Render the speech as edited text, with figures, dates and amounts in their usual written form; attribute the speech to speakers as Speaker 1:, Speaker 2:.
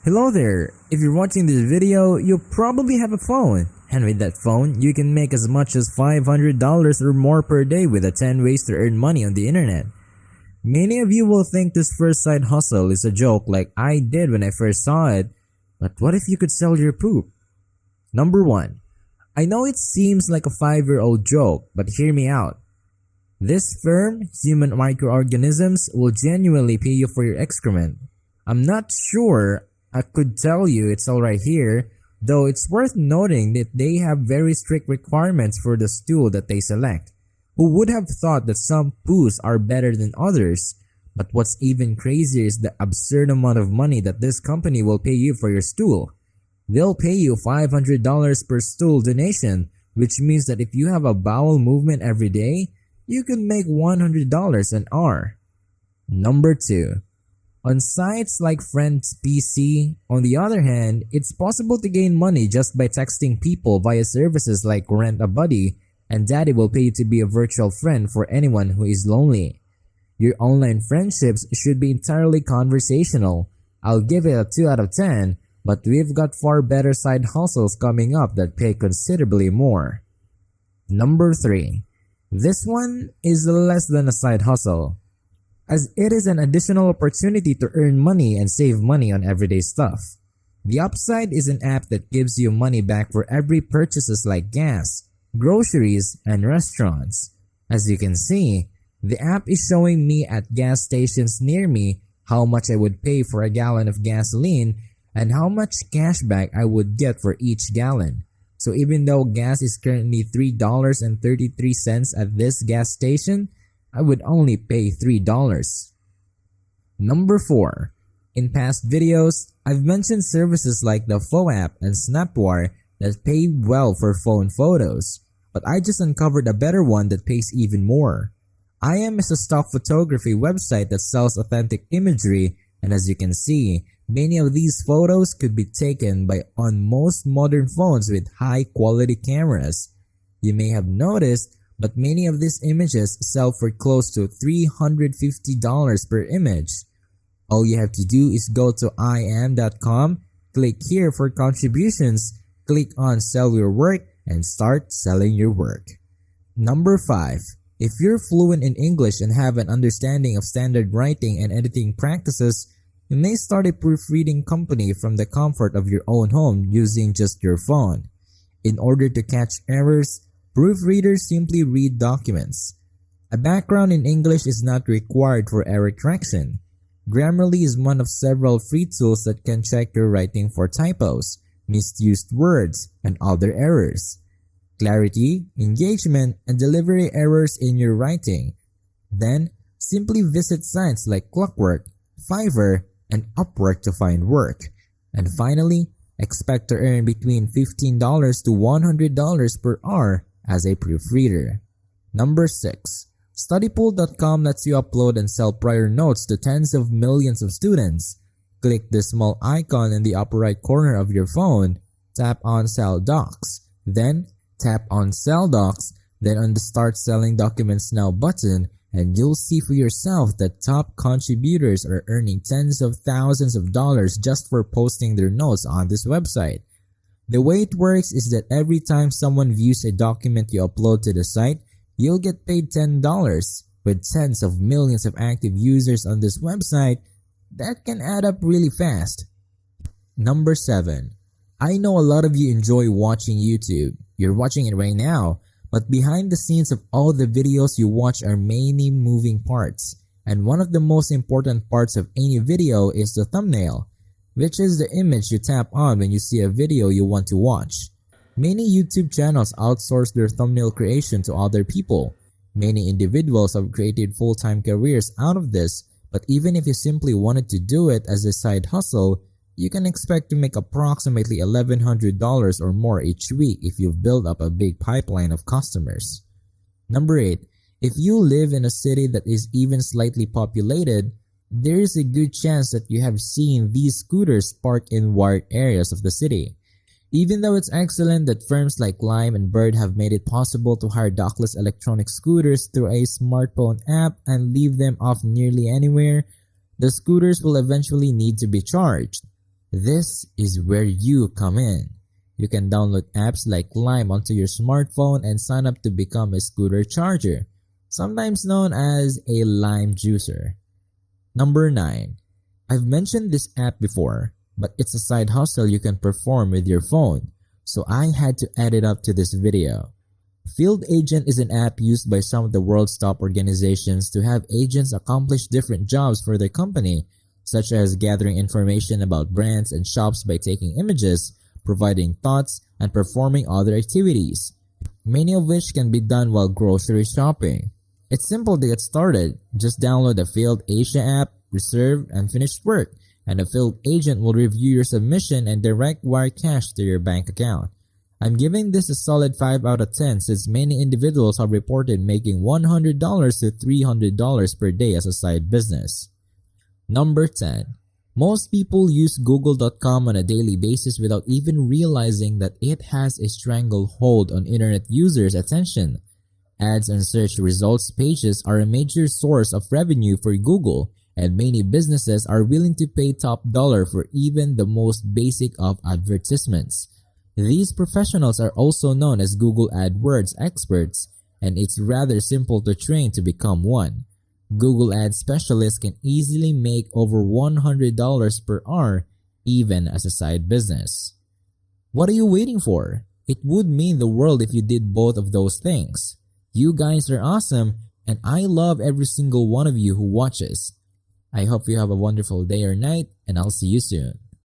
Speaker 1: Hello there! If you're watching this video, you probably have a phone. And with that phone, you can make as much as $500 or more per day with the 10 ways to earn money on the internet. Many of you will think this first side hustle is a joke like I did when I first saw it, but what if you could sell your poop? Number 1. I know it seems like a 5-year-old joke, but hear me out. This firm, Human Microorganisms, will genuinely pay you for your excrement. I'm not sure I could tell you it's all right here, though it's worth noting that they have very strict requirements for the stool that they select. Who would have thought that some poos are better than others? But what's even crazier is the absurd amount of money that this company will pay you for your stool. They'll pay you $500 per stool donation, which means that if you have a bowel movement every day, you can make $100 an hour. Number 2. On sites like Friends PC, on the other hand, it's possible to gain money just by texting people via services like Rent a Buddy, and Daddy will pay you to be a virtual friend for anyone who is lonely. Your online friendships should be entirely conversational. I'll give it a 2 out of 10, but we've got far better side hustles coming up that pay considerably more. Number 3. This one is less than a side hustle, as it is an additional opportunity to earn money and save money on everyday stuff. The upside is an app that gives you money back for every purchases like gas, groceries, and restaurants. As you can see, the app is showing me at gas stations near me how much I would pay for a gallon of gasoline and how much cash back I would get for each gallon. So even though gas is currently $3.33 at this gas station, I would only pay $3. Number 4. In past videos, I've mentioned services like the PhoApp and Snapwire that pay well for phone photos, but I just uncovered a better one that pays even more. IM is a stock photography website that sells authentic imagery, and as you can see, many of these photos could be taken on most modern phones with high quality cameras. You may have noticed, but many of these images sell for close to $350 per image. All you have to do is go to im.com, click here for contributions, click on sell your work, and start selling your work. Number 5. If you're fluent in English and have an understanding of standard writing and editing practices, you may start a proofreading company from the comfort of your own home using just your phone. In order to catch errors, proofreaders simply read documents. A background in English is not required for error correction. Grammarly is one of several free tools that can check your writing for typos, misused words, and other errors. Clarity, engagement, and delivery errors in your writing. Then, simply visit sites like Clockwork, Fiverr, and Upwork to find work. And finally, expect to earn between $15 to $100 per hour as a proofreader. Number 6. Studypool.com lets you upload and sell prior notes to tens of millions of students. Click the small icon in the upper right corner of your phone, tap on Sell Docs, then tap on Sell Docs, then on the Start Selling Documents Now button, and you'll see for yourself that top contributors are earning tens of thousands of dollars just for posting their notes on this website. The way it works is that every time someone views a document you upload to the site, you'll get paid $10. With tens of millions of active users on this website, that can add up really fast. Number 7. I know a lot of you enjoy watching YouTube. You're watching it right now, but behind the scenes of all the videos you watch are many moving parts, and one of the most important parts of any video is the thumbnail, which is the image you tap on when you see a video you want to watch. Many YouTube channels outsource their thumbnail creation to other people. Many individuals have created full-time careers out of this, but even if you simply wanted to do it as a side hustle, you can expect to make approximately $1,100 or more each week if you've built up a big pipeline of customers. Number 8. If you live in a city that is even slightly populated, there is a good chance that you have seen these scooters parked in wired areas of the city. Even though it's excellent that firms like Lime and Bird have made it possible to hire dockless electronic scooters through a smartphone app and leave them off nearly anywhere, the scooters will eventually need to be charged. This is where you come in. You can download apps like Lime onto your smartphone and sign up to become a scooter charger, sometimes known as a Lime juicer. Number 9. I've mentioned this app before, but it's a side hustle you can perform with your phone, so I had to add it up to this video. Field Agent is an app used by some of the world's top organizations to have agents accomplish different jobs for their company, such as gathering information about brands and shops by taking images, providing thoughts, and performing other activities, many of which can be done while grocery shopping. It's simple to get started. Just download the Field Asia app, reserve and finish work, and the Field Agent will review your submission and direct wire cash to your bank account. I'm giving this a solid 5 out of 10 since many individuals have reported making $100 to $300 per day as a side business. Number 10. Most people use Google.com on a daily basis without even realizing that it has a stranglehold on internet users' attention. Ads and search results pages are a major source of revenue for Google, and many businesses are willing to pay top dollar for even the most basic of advertisements. These professionals are also known as Google AdWords experts, and it's rather simple to train to become one. Google Ads specialists can easily make over $100 per hour, even as a side business. What are you waiting for? It would mean the world if you did both of those things. You guys are awesome, and I love every single one of you who watches. I hope you have a wonderful day or night, and I'll see you soon.